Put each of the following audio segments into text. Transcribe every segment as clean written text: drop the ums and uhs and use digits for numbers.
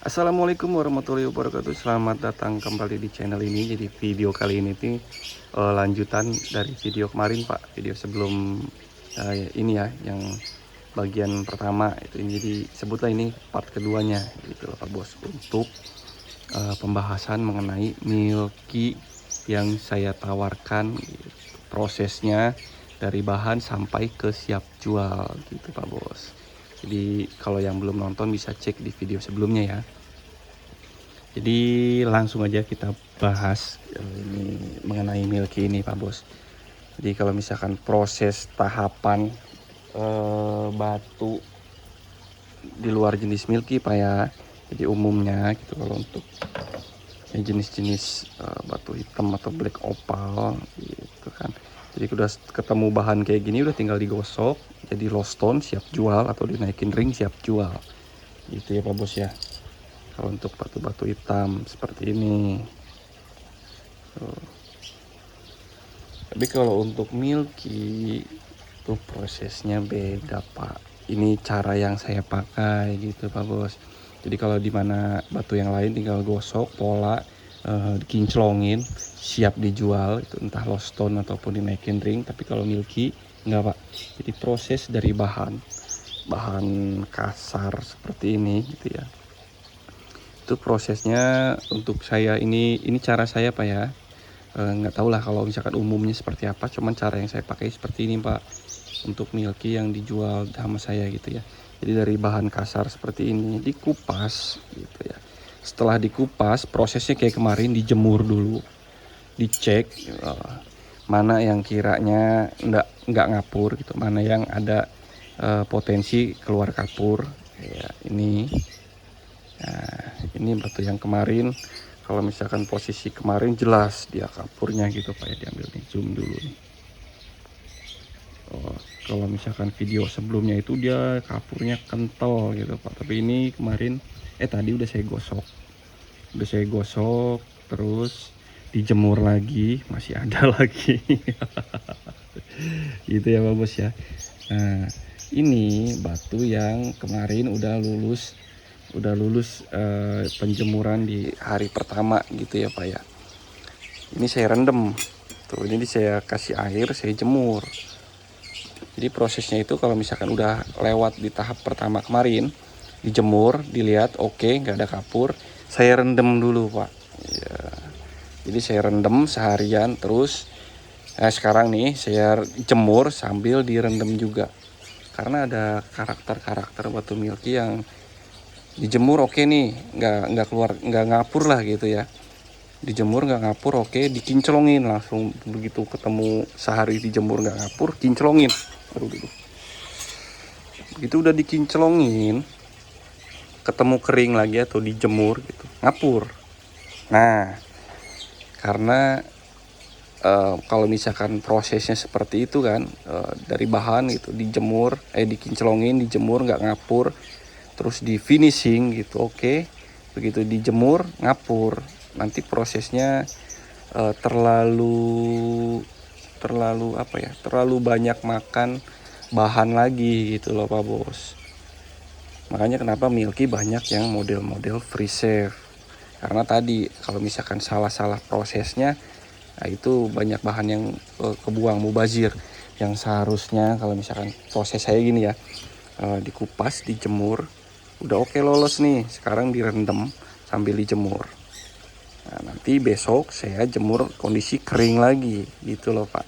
Assalamualaikum warahmatullahi wabarakatuh. Selamat datang kembali di channel ini. Jadi video kali ini nih lanjutan dari video kemarin Pak. Video sebelum ini ya, yang bagian pertama itu. Jadi sebutlah ini part keduanya gitu loh Pak Bos. Untuk pembahasan mengenai milky yang saya tawarkan gitu. Prosesnya dari bahan sampai ke siap jual gitu Pak Bos. Jadi kalau yang belum nonton bisa cek di video sebelumnya ya. Jadi langsung aja kita bahas ini mengenai milky ini Pak Bos. Jadi kalau misalkan proses tahapan batu di luar jenis milky Pak ya. Jadi umumnya gitu kalau untuk jenis-jenis batu hitam atau black opal gitu kan. Jadi udah ketemu bahan kayak gini udah tinggal digosok jadi low stone siap jual atau dinaikin ring siap jual. Gitu ya Pak Bos ya. Kalau untuk batu-batu hitam seperti ini. Tapi kalau untuk milky itu prosesnya beda Pak. Ini cara yang saya pakai gitu Pak Bos. Jadi kalau di mana batu yang lain tinggal gosok pola, dikinclongin siap dijual itu entah low stone ataupun dinaikin ring. Tapi kalau milky enggak Pak. Jadi proses dari bahan kasar seperti ini gitu ya. Itu prosesnya untuk saya ini cara saya Pak ya. Nggak tahu lah kalau misalkan umumnya seperti apa, cuman cara yang saya pakai seperti ini Pak untuk milky yang dijual sama saya gitu ya. Jadi dari bahan kasar seperti ini dikupas gitu ya. Setelah dikupas prosesnya kayak kemarin dijemur dulu, dicek mana yang kiranya nggak ngapur gitu, mana yang ada potensi keluar kapur ya. Ini batu yang kemarin, kalau misalkan posisi kemarin jelas dia kapurnya gitu Pak ya, diambil nih, zoom dulu nih. Kalau misalkan video sebelumnya itu dia kapurnya kental gitu Pak, tapi ini kemarin tadi udah saya gosok terus dijemur lagi masih ada lagi. Gitu ya Pak Bos ya. Nah ini batu yang kemarin udah lulus penjemuran di hari pertama gitu ya Pak ya. Ini saya rendam tuh, ini saya kasih air, saya jemur. Jadi prosesnya itu kalau misalkan udah lewat di tahap pertama kemarin, dijemur, dilihat oke, nggak ada kapur, saya rendam dulu Pak ya. Jadi saya rendam seharian terus. Sekarang nih saya jemur sambil direndam juga, karena ada karakter batu milky yang dijemur oke nih, nggak keluar, nggak ngapur lah gitu ya. Dijemur nggak ngapur oke, dikinclongin langsung begitu ketemu sehari dijemur nggak ngapur, kinclongin. Begitu udah dikinclongin, ketemu kering lagi atau dijemur gitu, ngapur. Nah karena kalau misalkan prosesnya seperti itu kan, dari bahan gitu dijemur, dikinclongin, dijemur nggak ngapur, terus di finishing gitu oke. Begitu dijemur ngapur, nanti prosesnya terlalu apa ya, terlalu banyak makan bahan lagi gitu loh Pak Bos. Makanya kenapa milky banyak yang model-model free save, karena tadi kalau misalkan salah prosesnya, nah itu banyak bahan yang kebuang, mubazir. Yang seharusnya kalau misalkan proses saya gini ya, dikupas, dijemur, udah oke lolos nih, sekarang direndam sambil dijemur. Nah, nanti besok saya jemur kondisi kering lagi gitu loh Pak.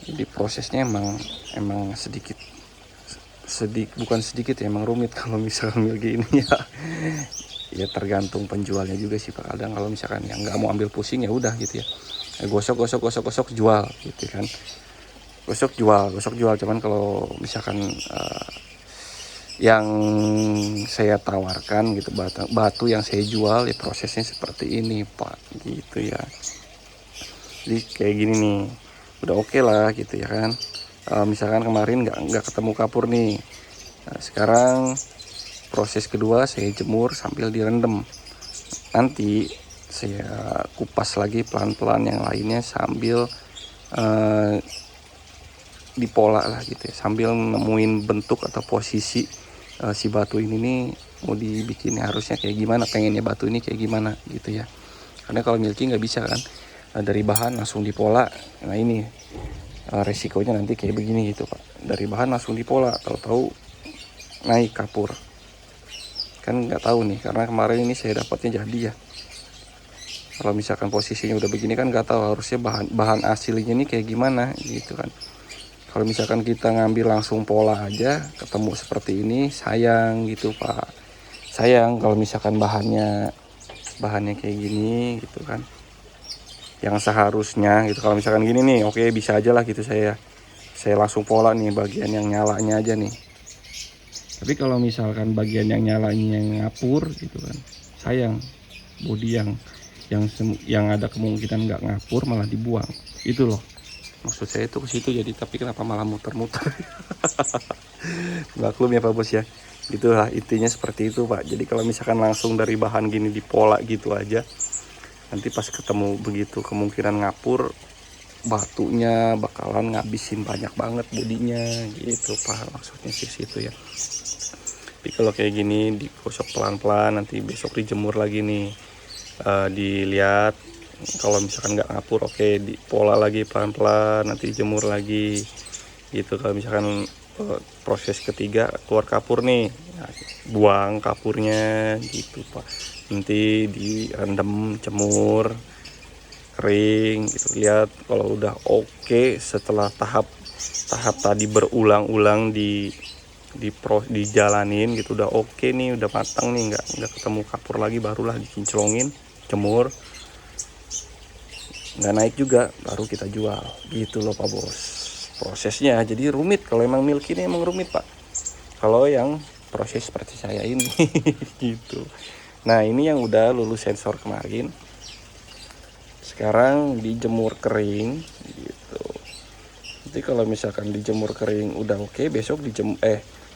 Jadi prosesnya emang bukan sedikit ya, emang rumit kalau misalkan milky ini ya. Ya tergantung penjualnya juga sih Pak. Kadang kalau misalkan yang nggak mau ambil pusing ya udah gitu ya, gosok jual gitu kan. Gosok jual. Cuman kalau misalkan yang saya tawarkan gitu, batu yang saya jual ya prosesnya seperti ini Pak gitu ya. Jadi kayak gini nih udah oke lah gitu ya kan. Misalkan kemarin nggak ketemu kapur nih, nah, sekarang proses kedua saya jemur sambil direndam. Nanti saya kupas lagi pelan-pelan yang lainnya sambil dipola lah gitu ya, sambil nemuin bentuk atau posisi si batu ini nih mau dibikin harusnya kayak gimana, pengennya batu ini kayak gimana gitu ya. Karena kalau milky nggak bisa kan, dari bahan langsung dipola. Nah ini resikonya nanti kayak begini gitu Pak, dari bahan langsung dipola, tahu-tahu naik kapur kan nggak tahu nih. Karena kemarin ini saya dapatnya jadi ya, kalau misalkan posisinya udah begini kan nggak tahu harusnya bahan aslinya ini kayak gimana gitu kan. Kalau misalkan kita ngambil langsung pola aja ketemu seperti ini, sayang gitu Pak. Sayang kalau misalkan bahannya kayak gini gitu kan. Yang seharusnya gitu, kalau misalkan gini nih oke bisa aja lah gitu, saya langsung pola nih bagian yang nyalanya aja nih. Tapi kalau misalkan bagian yang nyalanya yang ngapur gitu kan, sayang bodi yang ada kemungkinan nggak ngapur malah dibuang. Itu loh maksud saya itu ke situ. Jadi tapi kenapa malah muter-muter? Maklum ya Pak Bos ya, gitulah intinya seperti itu Pak. Jadi kalau misalkan langsung dari bahan gini dipola gitu aja, nanti pas ketemu begitu kemungkinan ngapur, batunya bakalan ngabisin banyak banget bodinya gitu Pak, maksudnya sih situ ya. Tapi kalau kayak gini digosok pelan-pelan, nanti besok dijemur lagi nih, dilihat kalau misalkan nggak ngapur oke dipola lagi pelan-pelan, nanti dijemur lagi gitu. Kalau misalkan proses ketiga keluar kapur nih, nah, buang kapurnya gitu Pak. Nanti direndam jemur kering gitu, lihat kalau udah oke. Setelah tahap tadi berulang-ulang dijalanin gitu, udah oke nih, udah matang nih, nggak ketemu kapur lagi, barulah dikinclongin, jemur, nggak naik juga baru kita jual gitu loh Pak Bos. Prosesnya jadi rumit, kalau emang milky ini emang rumit Pak, kalau yang proses seperti saya ini gitu. Nah ini yang udah lulus sensor kemarin, sekarang dijemur kering gitu. Nanti kalau misalkan dijemur kering udah oke, besok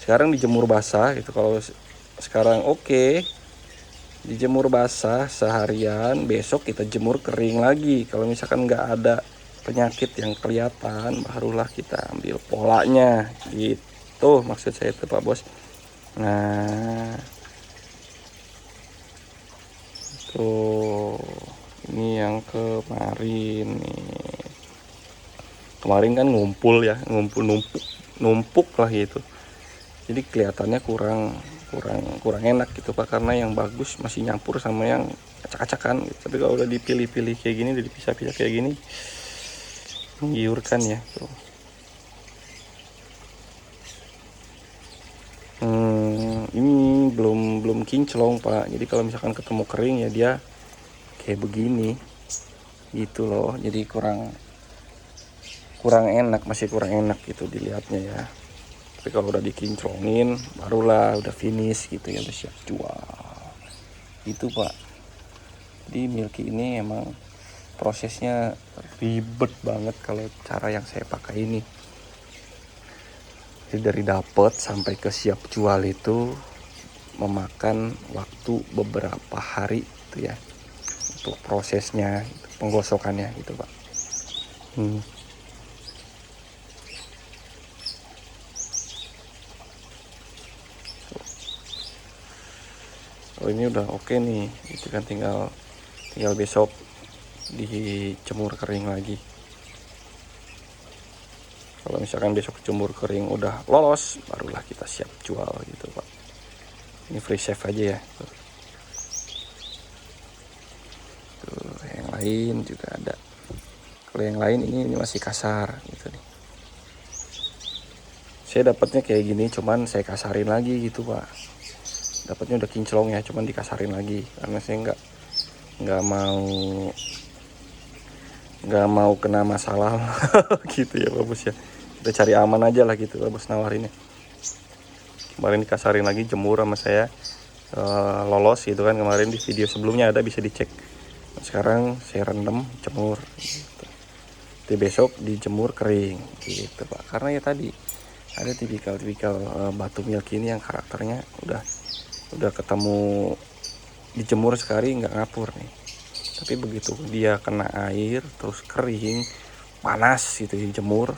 sekarang dijemur basah gitu. Kalau sekarang oke, dijemur basah seharian, besok kita jemur kering lagi. Kalau misalkan nggak ada penyakit yang kelihatan, barulah kita ambil polanya gitu maksud saya itu Pak Bos. Nah tuh ini yang kemarin nih, kemarin kan ngumpul numpuk lah gitu, jadi kelihatannya kurang enak gitu Pak, karena yang bagus masih nyampur sama yang acak-acakan gitu. Tapi kalau udah dipilih-pilih kayak gini, udah dipisah-pisah kayak gini, menggiurkan ya tuh. Ini belum kinclong Pak, jadi kalau misalkan ketemu kering ya dia kayak begini gitu loh, jadi kurang enak, masih kurang enak gitu dilihatnya ya. Tapi kalau udah dikinclongin barulah udah finish gitu ya, udah siap jual gitu Pak. Jadi milky ini emang prosesnya ribet banget kalau cara yang saya pakai ini. Jadi dari dapet sampai ke siap jual itu memakan waktu beberapa hari itu ya, untuk prosesnya, penggosokannya gitu Pak. Oh ini udah oke nih, itu kan tinggal besok dijemur kering lagi. Kalau misalkan besok jemur kering udah lolos, barulah kita siap jual gitu Pak. Ini free save aja ya. Tuh, yang lain juga ada. Kalau yang lain ini masih kasar gitu nih. Saya dapatnya kayak gini, cuman saya kasarin lagi gitu Pak. Dapatnya udah kinclong ya, cuman dikasarin lagi karena saya nggak mau kena masalah gitu ya Pak Bos ya. Kita cari aman aja lah gitu Pak Bos nawarinnya. Kemarin dikasarin lagi, jemur sama saya, lolos gitu kan. Kemarin di video sebelumnya ada, bisa dicek. Sekarang saya rendam jemur gitu. Jadi besok dijemur kering gitu Pak, karena ya tadi ada tipikal batu milky ini yang karakternya udah ketemu dijemur sekali nggak ngapur nih, tapi begitu dia kena air terus kering panas gitu dijemur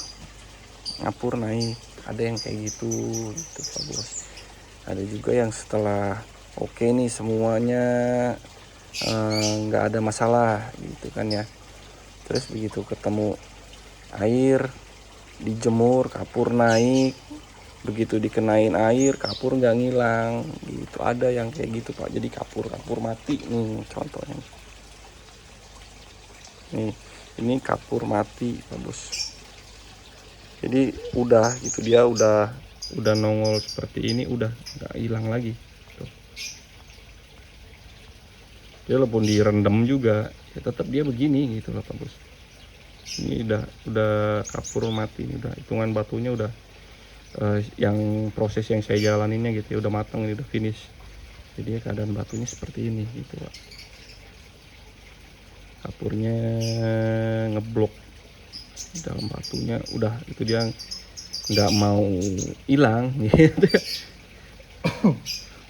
ngapur naik. Ada yang kayak gitu Pak Bos. Ada juga yang setelah oke nih semuanya, nggak ada masalah gitu kan ya. Terus begitu ketemu air, dijemur, kapur naik, begitu dikenain air kapur nggak ngilang gitu. Ada yang kayak gitu Pak, jadi kapur mati nih contohnya nih. Ini kapur mati Pak Bos, jadi udah gitu, dia udah nongol seperti ini, udah nggak hilang lagi tuh. Dia walaupun direndam juga ya tetap dia begini gitu loh Pak Bos. Ini udah kapur mati, ini udah hitungan batunya udah yang proses yang saya jalaninnya gitu ya udah matang, ini udah finish. Jadi keadaan batunya seperti ini gitu Pak. Kapurnya ngeblok di dalam batunya, udah itu dia nggak mau hilang gitu.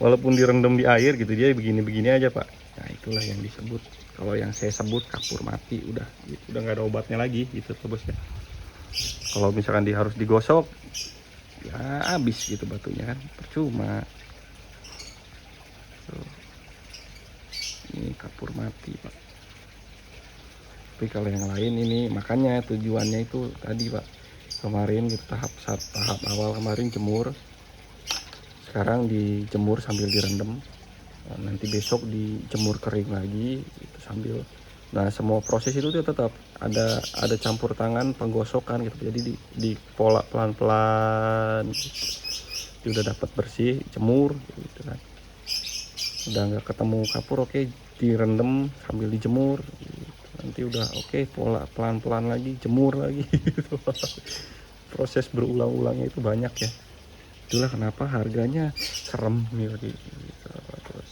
Walaupun direndam di air gitu dia begini-begini aja Pak. Nah itulah yang disebut, kalau yang saya sebut kapur mati, udah gitu, udah nggak ada obatnya lagi gitu Pak Bos ya. Kalau misalkan dia harus digosok ya habis gitu batunya kan, percuma. Tuh, ini kapur mati Pak. Tapi kalau yang lain ini, makanya tujuannya itu tadi Pak, kemarin gitu, tahap awal kemarin jemur, sekarang dijemur sambil direndam, nanti besok dijemur kering lagi gitu, sambil, nah semua proses itu tuh tetap ada campur tangan penggosokan gitu. Jadi di pola pelan-pelan gitu. Udah dapat bersih, jemur gitu kan, udah nggak ketemu kapur, oke direndam sambil dijemur gitu. Nanti udah oke, pola pelan-pelan lagi, jemur lagi gitu. Proses berulang-ulangnya itu banyak ya. Itulah kenapa harganya serem Milky gitu. Terus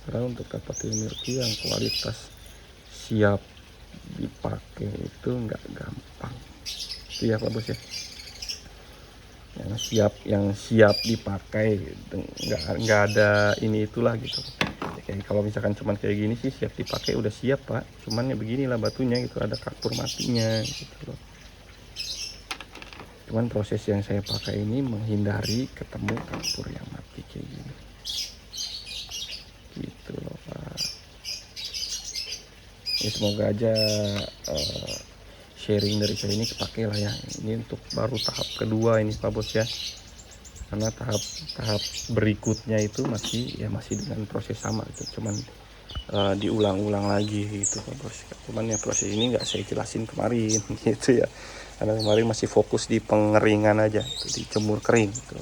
karena untuk dapatin Milky yang kualitas siap dipakai itu nggak gampang. Itu ya Pak Bos ya, yang siap dipakai nggak ada ini itulah gitu. Kayak kalau misalkan cuman kayak gini sih siap dipakai udah siap Pak, cuman ya beginilah batunya gitu, ada kapur matinya gitu loh. Cuman proses yang saya pakai ini menghindari ketemu kapur yang mati kayak gini gitu loh Pak. Ya semoga aja sharing dari saya ini kepake lah ya. Ini untuk baru tahap kedua ini Pak Bos ya, karena tahap berikutnya itu masih dengan proses sama gitu, cuman diulang-ulang lagi gitu Pak Bos. Cuman ya proses ini nggak saya jelasin kemarin gitu ya, karena kemarin masih fokus di pengeringan aja gitu, dijemur kering gitu.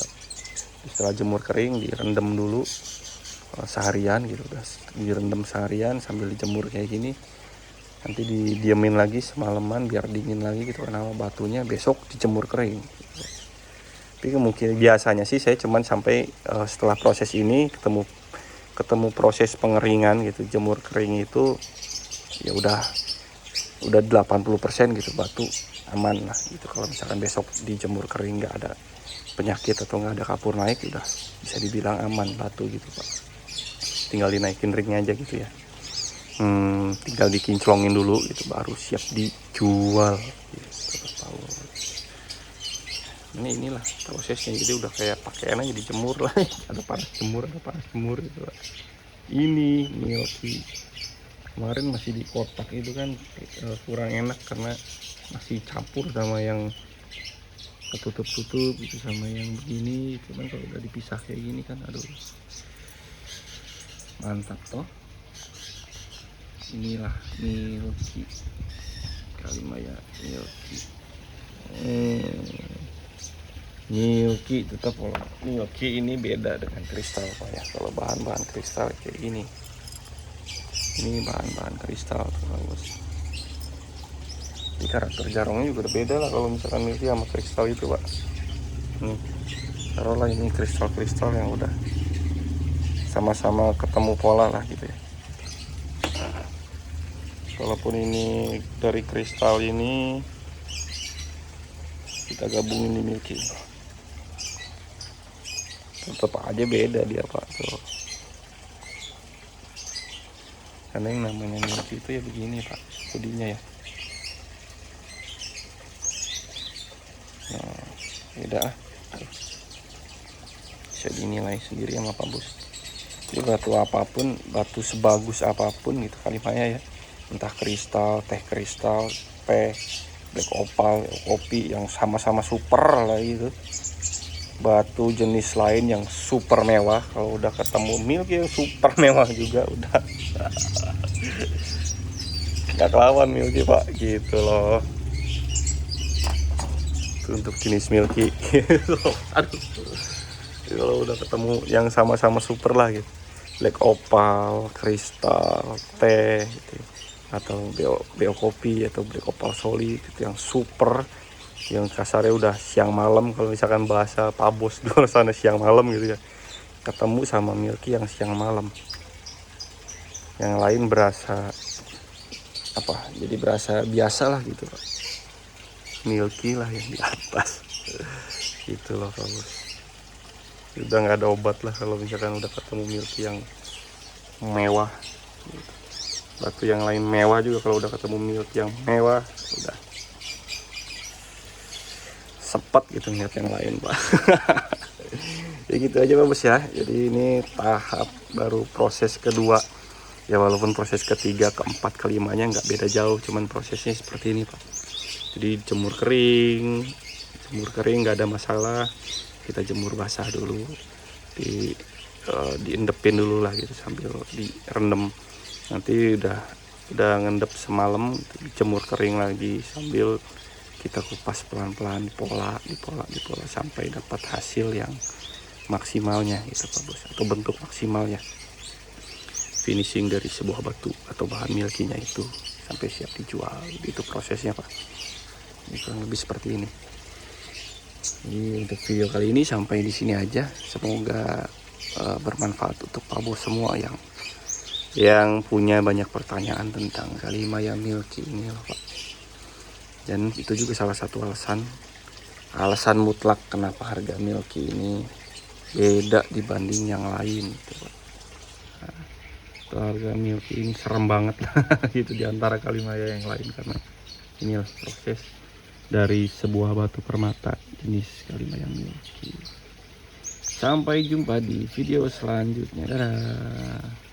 Setelah jemur kering direndam dulu seharian gitu, udah direndam seharian sambil dijemur kayak gini, nanti didiamin lagi semalaman biar dingin lagi gitu, karena batunya besok dijemur kering gitu. Tapi mungkin biasanya sih saya cuman sampai setelah proses ini ketemu proses pengeringan gitu, jemur kering itu ya udah 80% gitu, batu aman lah gitu. Kalau misalkan besok dijemur kering nggak ada penyakit atau nggak ada kapur naik, udah bisa dibilang aman batu gitu Pak. Tinggal dinaikin ringnya aja gitu ya, tinggal dikinclongin dulu gitu baru siap dijual gitu Pak. Inilah prosesnya, jadi udah kayak pakaian aja dijemur lah. Ada panas jemur gitu Pak. Ini Milky kemarin masih di kotak itu kan kurang enak karena masih campur sama yang ketutup gitu sama yang begini. Cuman kalau udah dipisah kayak gini kan aduh mantap toh. Inilah Milky Kalimaya Milky. Milky tetap, kalau Milky ini beda dengan kristal Pak ya. Kalau bahan-bahan kristal kayak gini, ini bahan-bahan kristal bagus. Ini karakter jarongnya juga beda lah kalau misalkan Milky sama kristal itu Pak. Taruhlah ini kristal-kristal yang udah sama-sama ketemu pola lah gitu ya. Walaupun ini dari kristal ini kita gabungin di Milky, tetap aja beda dia Pak tuh. Karena yang namanya Milky itu ya begini Pak studinya ya. Nah beda bisa dinilai sendiri sama Pak Bos. Jadi batu apapun, batu sebagus apapun gitu Kalimaya ya, entah kristal, teh kristal, black opal, kopi yang sama-sama super lah gitu, batu jenis lain yang super mewah, kalau udah ketemu milky yang super mewah juga udah nggak kelawan milky pak gitu loh. Itu untuk jenis milky gitu. Aduh, kalau udah ketemu yang sama-sama super lah gitu, black opal, kristal, teh gitu, atau beo kopi atau black opal solid itu yang super, yang kasarnya udah siang malam, kalau misalkan bahasa pabos dulu sana siang malam gitu ya, ketemu sama milky yang siang malam, yang lain berasa apa, jadi berasa biasa lah gitu Pak. Milky lah yang di atas gitu loh Pak Bos. Udah nggak ada obat lah kalau misalkan udah ketemu milky yang mewah gitu. Batu yang lain mewah juga, kalau udah ketemu milky yang mewah udah sepet gitu ngeliat yang lain Pak. Ya gitu aja Pak Bos ya. Jadi ini tahap baru proses kedua ya, walaupun proses ketiga, keempat, kelimanya nggak beda jauh, cuman prosesnya seperti ini Pak. Jadi jemur kering nggak ada masalah, kita jemur basah dulu, diendepin dulu lah gitu sambil direndam, nanti udah ngendep semalam, dijemur kering lagi sambil kita kupas pelan-pelan, dipola sampai dapat hasil yang maksimalnya gitu Pak Bos, atau bentuk maksimalnya finishing dari sebuah batu atau bahan milkinya itu sampai siap dijual. Itu prosesnya Pak. Ini kurang lebih seperti ini. Jadi untuk video kali ini sampai di sini aja. Semoga bermanfaat untuk Pak Bos semua yang punya banyak pertanyaan tentang Kalimaya milky ini loh Pak. Dan itu juga salah satu alasan mutlak kenapa harga milky ini beda dibanding yang lain gitu Pak. Harga milky ini serem banget gitu di antara Kalimaya yang lain, karena inilah proses dari sebuah batu permata jenis Kalimaya milky. Sampai jumpa di video selanjutnya. Dadah.